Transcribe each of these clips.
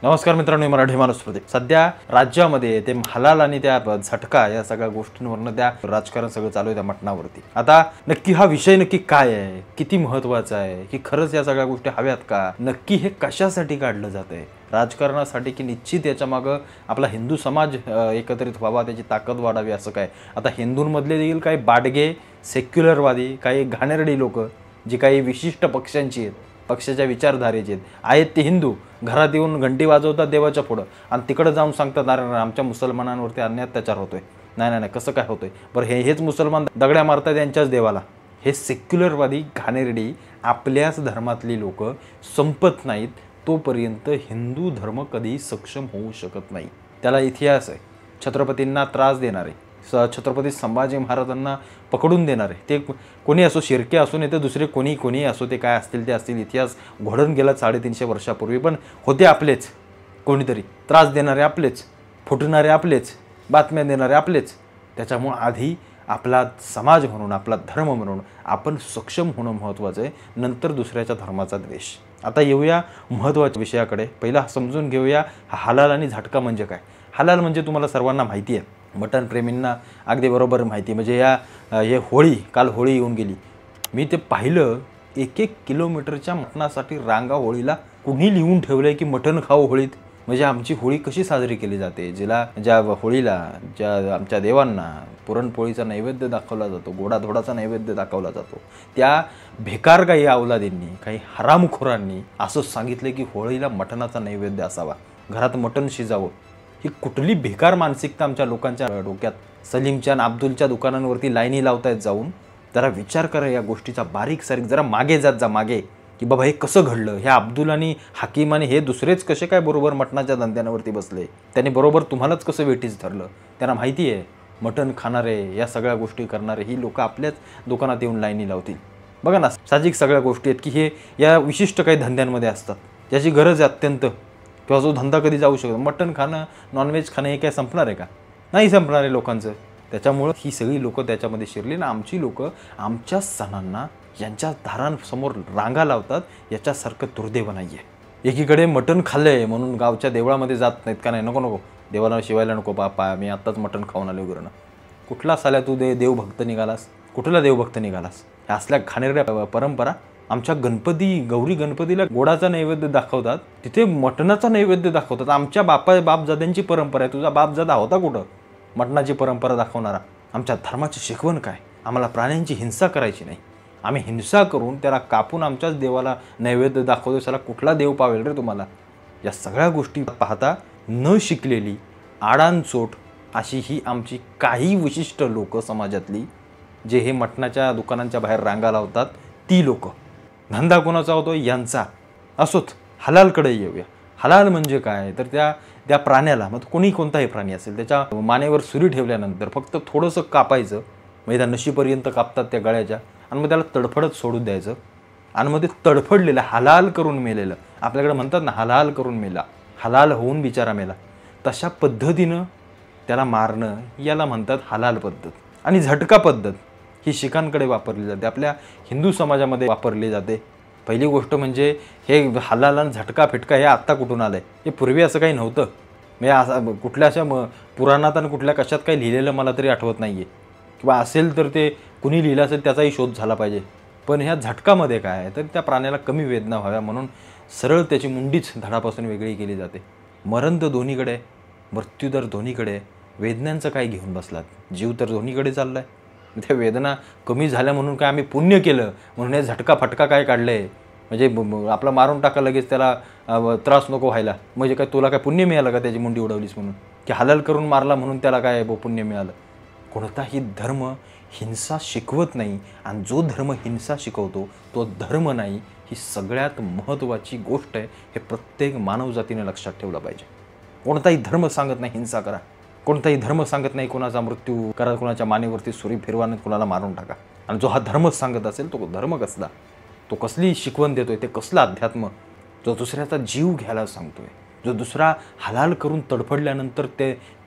नमस्कार मित्रांनो, मराठी माणूस प्रदीप. सध्या राज्यामध्ये ते हलाल आणि त्या झटका या सगळ्या गोष्टींवरनं त्या राजकारण सगळं चालू आहे त्या मटणावरती. आता नक्की हा विषय नक्की काय आहे, किती महत्त्वाचा आहे, की खरंच या सगळ्या गोष्टी हव्यात का, नक्की हे कशासाठी काढलं जातंय, राजकारणासाठी की निश्चित याच्या मागं आपला हिंदू समाज एकत्रित व्हावा, त्याची ताकद वाढावी असं काय. आता हिंदूंमधले देखील काही बाडगे सेक्युलरवादी, काही घाणेरडी लोक जी काही विशिष्ट पक्षांची आहेत, पक्षाच्या विचारधारेचे आहेत ते हिंदू घरात येऊन घंटी वाजवतात देवाच्या पुढं आणि तिकडं जाऊन सांगतात अरे आमच्या मुसलमानांवरती अन्याय अत्याचार होतोय. नाही कसं काय होतोय बरं, हेच मुसलमान दगड्या मारतात यांच्याच देवाला. हे सेक्युलरवादी घाणेरडी आपल्याच धर्मातली लोक संपत नाहीत तोपर्यंत हिंदू धर्म कधीही सक्षम होऊ शकत नाही. त्याला इतिहास आहे. छत्रपतींना त्रास देणारे, छत्रपती संभाजी महाराजांना पकडून देणारे, ते कोणी असो, शिर्के असो नाही तर दुसरे कोणी असो, ते काय असतील ते असतील. इतिहास घोडून गेला 350 वर्षापूर्वी, पण होते आपलेच. कोणीतरी त्रास देणारे आपलेच, फुटणारे आपलेच, बातम्या देणारे आपलेच. त्याच्यामुळं आधी आपला समाज म्हणून, आपला धर्म म्हणून आपण सक्षम होणं महत्त्वाचं आहे, नंतर दुसऱ्याच्या धर्माचा द्वेष. आता येऊया महत्त्वाच्या विषयाकडे. पहिला समजून घेऊया हलाल आणि झटका म्हणजे काय. हलाल म्हणजे तुम्हाला सर्वांना माहिती आहे, मटण प्रेमींना अगदी बरोबर माहिती. म्हणजे हे होळी, काल होळी येऊन गेली. मी ते पाहिलं, 1-1 किलोमीटरच्या मटणासाठी रांगा होळीला. कुणी लिहून ठेवलं आहे की मटण खाऊ होळीत. म्हणजे आमची होळी कशी साजरी केली जाते, ज्या होळीला आमच्या देवांना पुरणपोळीचा नैवेद्य दाखवला जातो, गोडाधोडाचा नैवेद्य दाखवला जातो, त्या बेकार काही अवलादींनी, काही हरामखोरांनी असं सांगितलं की होळीला मटणाचा नैवेद्य असावा, घरात मटण शिजावं. ही कुठली बेकार मानसिकता आमच्या लोकांच्या डोक्यात. सलीमच्या आणि अब्दुलच्या दुकानांवरती लाईनी लावतायत जाऊन. जरा विचार करा या गोष्टीचा, बारीक सारीक जरा मागे जा मागे, की बाबा हे कसं घडलं. ह्या अब्दुल आणि हाकीम आणि हे दुसरेच कसे काय बरोबर मटणाच्या धंद्यांवरती बसले, त्यांनी बरोबर तुम्हालाच कसं वेठीच धरलं. त्यांना माहिती आहे मटण खाणारे, या सगळ्या गोष्टी करणारे ही लोक आपल्याच दुकानात येऊन लाईनी लावतील. बघा ना, साहजिक सगळ्या गोष्टी आहेत की हे या विशिष्ट काही धंद्यांमध्ये असतात, ज्याची गरज आहे अत्यंत, किंवा जो धंदा कधी जाऊ शकतो. मटण खाणं, नॉनव्हेज खाणं हे काय संपणार आहे का? नाही संपणार आहे लोकांचं. त्याच्यामुळं ही सगळी लोक त्याच्यामध्ये शिरली ना. आमची लोक आमच्या सणांना यांच्या दारांसमोर रांगा लावतात, याच्यासारखं दुर्दैव नाही आहे. एकीकडे मटण खाल्लं आहे म्हणून गावच्या देवळामध्ये जात नाहीत का, नाही नको देवाला शिवायला नको बापा, मी आत्ताच मटण खाऊन आलो गुरुनं. कुठला साल्या तू देवभक्त निघालास, कुठला देवभक्त निघालास. ह्या असल्या घाणेरड्या परंपरा. आमच्या गौरी गणपतीला गोडाचा नैवेद्य दाखवतात, तिथे मटणाचा नैवेद्य दाखवतात. आमच्या बापजाद्यांची परंपरा आहे, तुझा बापजादा होता कुठं मटणाची परंपरा दाखवणारा. आमच्या धर्माची शिकवण काय, आम्हाला प्राण्यांची हिंसा करायची नाही. आम्ही हिंसा करून त्याला कापून आमच्याच देवाला नैवेद्य दाखवतो, त्याला कुठला देव पावेल रे तुम्हाला. या सगळ्या गोष्टी पाहता न शिकलेली, आडानचोट अशी ही आमची काही विशिष्ट लोक समाजातली, जे हे मटणाच्या दुकानांच्या बाहेर रांगा लावतात, ती लोक. धंदा कोणाचा होतो यांचा. असोत, हलालकडे येऊया. हलाल म्हणजे काय तर त्या प्राण्याला, मग कोणताही प्राणी असेल, त्याच्या मानेवर सुरी ठेवल्यानंतर फक्त थोडंसं कापायचं, म्हणजे त्या नशीपर्यंत कापतात त्या गळ्याच्या, आणि मग त्याला तडफडत सोडून द्यायचं. आणि मग ते तडफडलेलं, हलाल करून मेलेलं, आपल्याकडे म्हणतात ना हलाल करून मेला, हलाल होऊन बिचारा मेला, तशा पद्धतीनं त्याला मारणं, याला म्हणतात हलाल पद्धत. आणि झटका पद्धत ही शिखांकडे वापरली जाते, आपल्या हिंदू समाजामध्ये वापरली जाते. पहिली गोष्ट म्हणजे हे हलाल आणि झटका फिटका हे आत्ता कुठून आलं आहे. हे पूर्वी असं काही नव्हतं. म्हणजे असं कुठल्या अशा पुराणात आणि कुठल्या कशात काही लिहिलेलं मला तरी आठवत नाही आहे, किंवा असेल तर ते कुणी लिहिलं असेल त्याचाही शोध झाला पाहिजे. पण ह्या झटकामध्ये काय आहे तर त्या प्राण्याला कमी वेदना व्हाव्या म्हणून सरळ त्याची मुंडीच धडापासून वेगळी केली जाते. मरण तर दोन्हीकडे, मृत्यूदर दोन्हीकडे, वेदनांचं काय घेऊन बसलात, जीव तर दोन्हीकडे चालला आहे. त्या वेदना कमी झाल्या म्हणून काय आम्ही पुण्य केलं म्हणून हे झटका फटका काय काढलं आहे, म्हणजे आपला मारून टाका लगेच, त्याला त्रास नको व्हायला, म्हणजे काय तुला काय पुण्य मिळालं का त्याची मुंडी उडवलीस म्हणून, की हलाल करून मारला म्हणून त्याला काय पुण्य मिळालं. कोणताही धर्म हिंसा शिकवत नाही, आणि जो धर्म हिंसा शिकवतो तो धर्म नाही. ही सगळ्यात महत्त्वाची गोष्ट आहे, हे प्रत्येक मानवजातीने लक्षात ठेवलं पाहिजे. कोणताही धर्म सांगत नाही हिंसा करा, कोणताही धर्म सांगत नाही कोणाचा मृत्यू करा, कोणाच्या मानेवरती सुरी फिरवा, कोणाला मारून टाका. आणि जो हा धर्म सांगत असेल तो धर्म कसला, तो कसली शिकवण देतोय, ते कसलं अध्यात्म, जो दुसऱ्याचा जीव घ्यायला सांगतोय, जो दुसरा हलाल करून तडफडल्यानंतर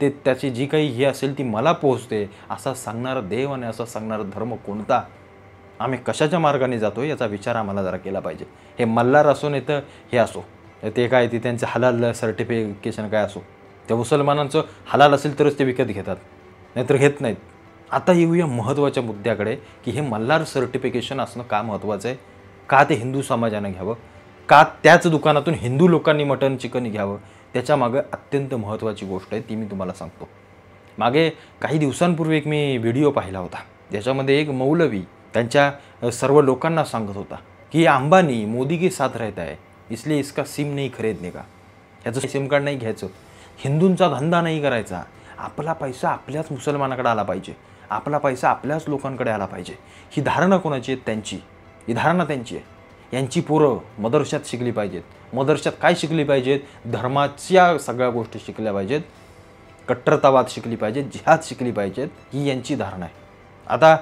त्याची जी काही हे असेल ती मला पोहोचते, असा सांगणारा देव आणि असा सांगणारा धर्म कोणता. आम्ही कशाच्या मार्गाने जातो याचा विचार आम्हाला जरा केला पाहिजे. हे मल्हार असो नाही तर हे असो, ते काय ते त्यांचं हलाल सर्टिफिकेशन काय असो, त्या मुसलमानांचं हलाल असेल तरच ते विकत घेतात, नाहीतर घेत नाहीत. आता येऊया महत्त्वाच्या मुद्द्याकडे की हे मल्हार सर्टिफिकेशन असणं का महत्त्वाचं आहे, का ते हिंदू समाजानं घ्यावं, का त्याच दुकानातून हिंदू लोकांनी मटण चिकन घ्यावं. त्याच्यामागं अत्यंत महत्त्वाची गोष्ट आहे, ती मी तुम्हाला सांगतो. मागे काही दिवसांपूर्वी एक मी व्हिडिओ पाहिला होता, ज्याच्यामध्ये एक मौलवी त्यांच्या सर्व लोकांना सांगत होता की अंबानी मोदी के साथ रहता है, इसलिए इसका सिम नहीं खरीदने का. ह्याचं सिम कार्ड नाही घ्यायचं, हिंदूंचा धंदा नाही करायचा, आपला पैसा आपल्याच मुसलमानाकडे आला पाहिजे, आपला पैसा आपल्याच लोकांकडे आला पाहिजे. ही धारणा कोणाची आहे? त्यांची. ही धारणा त्यांची आहे. यांची पोरं मदरशात शिकली पाहिजेत. मदरशात काय शिकली पाहिजेत? धर्माच्या सगळ्या गोष्टी शिकल्या पाहिजेत, कट्टरतावाद शिकली पाहिजेत, जिहाद शिकली पाहिजेत. ही यांची धारणा आहे. आता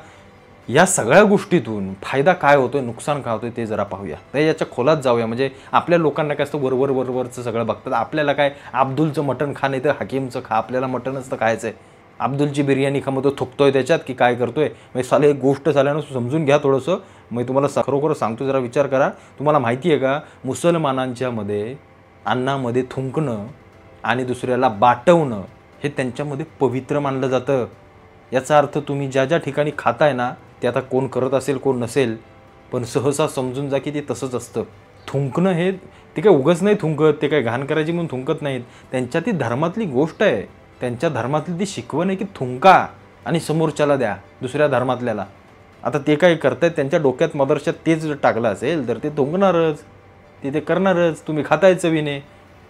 या सगळ्या गोष्टीतून फायदा काय होतोय, नुकसान काय होतोय ते जरा पाहूया. तर याच्या खोलात जाऊया. म्हणजे आपल्या लोकांना काय असतं, वरवरचं सगळं बघतात. आपल्याला काय अब्दुलचं मटण खा नाही तर हकीमचं खा, आपल्याला मटणच तर खायचं आहे. अब्दुलची बिर्याणी खा, मग तो थुकतोय त्याच्यात की काय करतोय. म्हणजे साले एक गोष्ट झाल्यानं समजून घ्या थोडंसं. मी तुम्हाला खरोखर सांगतो, जरा विचार करा. तुम्हाला माहिती आहे का, मुसलमानांच्या मध्ये अन्नामध्ये थुंकणं आणि दुसऱ्याला बाटवणं हे त्यांच्यामध्ये पवित्र मानलं जातं. याचा अर्थ तुम्ही ज्या ज्या ठिकाणी खाताय ना, ते आता कोण करत असेल कोण नसेल, पण सहसा समजून जा की ते तसंच असतं. थुंकणं हे ते काय उगच नाही थुंकत, ते काय घाण करायची म्हणून थुंकत नाहीत. त्यांच्या ती धर्मातली गोष्ट आहे, त्यांच्या धर्मातली ती शिकवण आहे की थुंका आणि समोरच्याला द्या, दुसऱ्या धर्मातल्याला. आता ते काय करतायत, त्यांच्या डोक्यात मदरशात तेच टाकलं असेल तर ते थुंकणारच, ते करणारच. तुम्ही खाताय चवीने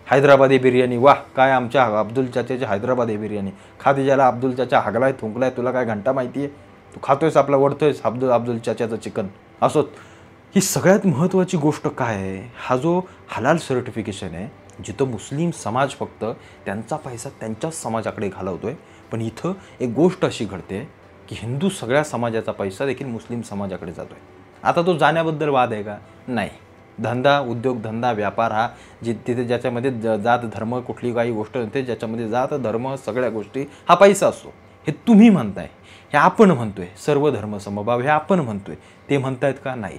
हैदराबादी बिर्याणी, वाह काय आमच्या अब्दुल चाच्याची हैदराबादी बिर्याणी खा. त्याच्याला अब्दुल चाचा हागलाय थुंकलाय, तुला काय घंटा माहिती आहे? तू खातोयस आपला वडतोयस अब्दुल चाच्याचं चिकन असोत. ही सगळ्यात महत्त्वाची गोष्ट काय आहे, हा जो हलाल सर्टिफिकेशन आहे, जिथं मुस्लिम समाज फक्त त्यांचा पैसा त्यांच्याच समाजाकडे घालवतोय, पण इथं एक गोष्ट अशी घडते की हिंदू सगळ्या समाजाचा पैसा देखील मुस्लिम समाजाकडे जातोय. आता तो जाण्याबद्दल वाद आहे का? नाही. धंदा, उद्योग, धंदा, व्यापार हा तिथे ज्याच्यामध्ये जात धर्म कुठली काही गोष्ट नसते, ज्याच्यामध्ये जात धर्म सगळ्या गोष्टी हा पैसा असतो. हे तुम्ही म्हणताय, हे आपण म्हणतोय, सर्व धर्म समभाव हे आपण म्हणतोय. ते म्हणतायत का? नाही.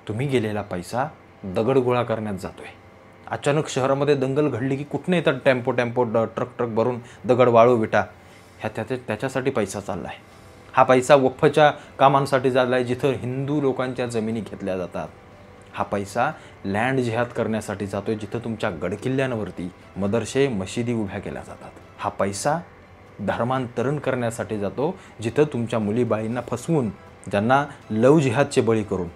तुम्ही गेलेला पैसा दगड गोळा करण्यात जातोय. अचानक शहरामध्ये दंगल घडली की कुठनं येतात टेम्पो ट्रक भरून दगड वाळू विटा, त्याच्यासाठी पैसा चालला आहे. हा पैसा वक्फच्या कामांसाठी चालला आहे, जिथं हिंदू लोकांच्या जमिनी घेतल्या जातात. हा पैसा लँड जिहाद करण्यासाठी जातोय, जिथं तुमच्या गडकिल्ल्यांवरती मदरसे मशिदी उभ्या केल्या जातात. हा पैसा धर्मांतरण करण्यासाठी जातो, जिथं तुमच्या मुलीबाळींना फसवून ज्यांना लव जिहादचे बळी करून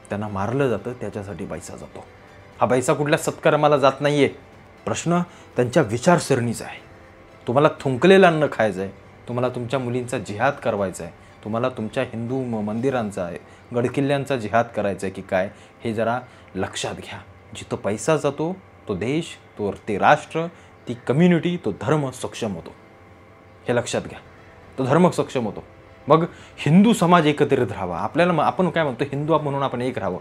त्यांना मारलं जातं, त्याच्यासाठी पैसा जातो. हा पैसा कुठल्या सत्कर्माला जात नाही आहे. प्रश्न त्यांच्या विचारसरणीचा आहे. तुम्हाला थुंकलेलं अन्न खायचं आहे, तुम्हाला तुमच्या मुलींचा जिहाद करवायचा आहे, तुम्हाला तुमच्या हिंदू मंदिरांचा आहे, गडकिल्ल्यांचा जिहाद करायचा आहे की काय, हे जरा लक्षात घ्या. जिथं पैसा जातो तो देश, ते राष्ट्र, ती कम्युनिटी, तो धर्म सक्षम होतो. हे लक्षात घ्या. तो धर्म सक्षम होतो. मग हिंदू समाज एकत्रित राहावा. आपल्याला आपण काय म्हणतो, हिंदू म्हणून आपण एक राहावं.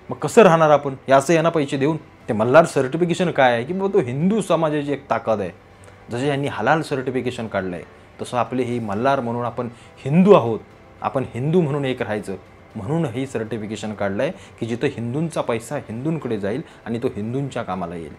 मग कसं राहणार आपण? याचं यांना पैसे देऊन. ते मल्हार सर्टिफिकेशन काय आहे की बाबा तो हिंदू समाजाची एक ताकद आहे. जसे यांनी हलाल सर्टिफिकेशन काढलं आहे, तसं आपले ही मल्हार म्हणून आपण हिंदू आहोत, आपण हिंदू म्हणून एक राहायचं म्हणून ही सर्टिफिकेशन काढलं आहे की जिथं हिंदूंचा पैसा हिंदूंकडे जाईल आणि तो हिंदूंच्या कामाला येईल.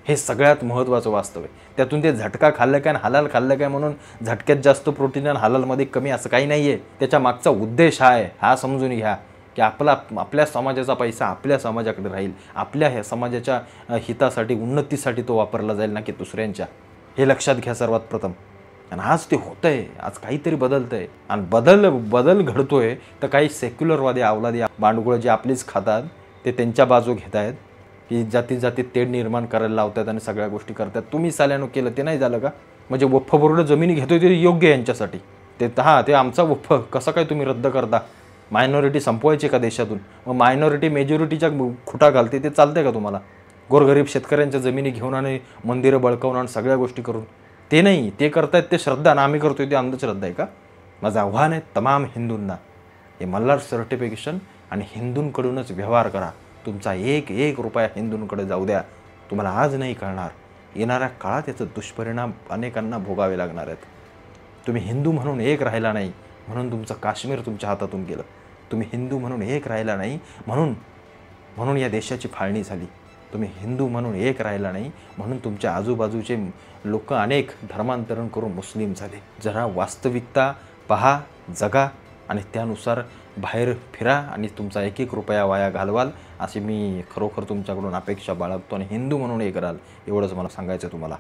हे सगळ्यात महत्त्वाचं वास्तव आहे. त्यातून ते झटका खाल्लं काय आणि हलाल खाल्लं काय म्हणून झटक्यात जास्त प्रोटीन आणि हलालमध्ये कमी असं काही नाही आहे. त्याच्या मागचा उद्देश हा आहे, हा समजून घ्या की आपल्या समाजाचा पैसा आपल्या समाजाकडे राहील, आपल्या ह्या समाजाच्या हितासाठी उन्नतीसाठी तो वापरला जाईल ना की दुसऱ्यांच्या. हे लक्षात घ्या सर्वात प्रथम. आणि आज ते होतं आहे, आज काहीतरी बदलतं आहे. आणि बदल घडतोय तर काही सेक्युलरवादी अवलादी बांडगुळं जे आपलीच खातात ते त्यांच्या बाजू घेत आहेत, की जातीत तेढ निर्माण करायला लावतात आणि सगळ्या गोष्टी करतात. तुम्ही साल्यानं केलं ते नाही झालं का? म्हणजे वक्फ बोर्ड जमिनी घेतोय ते योग्य आहे यांच्यासाठी. ते आमचा वक्फ कसं काय तुम्ही रद्द करता? मायनॉरिटी संपवायची का देशातून? मग मायनॉरिटी मेजॉरिटीच्या खुटा घालते, ते चालतंय का तुम्हाला? गोरगरीब शेतकऱ्यांच्या जमिनी घेऊन आणि मंदिरं बळकावून आणि सगळ्या गोष्टी करून ते नाही. ते करतायत ते श्रद्धा आणि आम्ही करतोय ते अंधश्रद्धा आहे का? माझं आव्हान आहे तमाम हिंदूंना, हे मल्हार सर्टिफिकेशन आणि हिंदूंकडूनच व्यवहार करा. तुमचा एक रुपया हिंदूंकडे जाऊ द्या. तुम्हाला आज नाही कळणार, येणाऱ्या काळात याचे दुष्परिणाम अनेकांना भोगावे लागणार आहेत. तुम्ही हिंदू म्हणून एक राहिला नाही म्हणून तुमचं काश्मीर तुमच्या हातातून गेलं. तुम्ही हिंदू म्हणून एक राहिला नाही म्हणून या देशाची फाळणी झाली. तुम्ही हिंदू म्हणून एक राहिला नाही, म्हणून तुमच्या आजूबाजूचे लोक अनेक धर्मांतरण करून मुस्लिम झाले. जरा वास्तविकता पहा, जगा आणि त्यानुसार बाहेर फिरा आणि तुमचा एक एक रुपया वाया घालवाल अशी मी खरोखर तुमच्याकडून अपेक्षा बाळगतो आणि हिंदू म्हणून एक राहाल एवढंच मला सांगायचं तुम्हाला.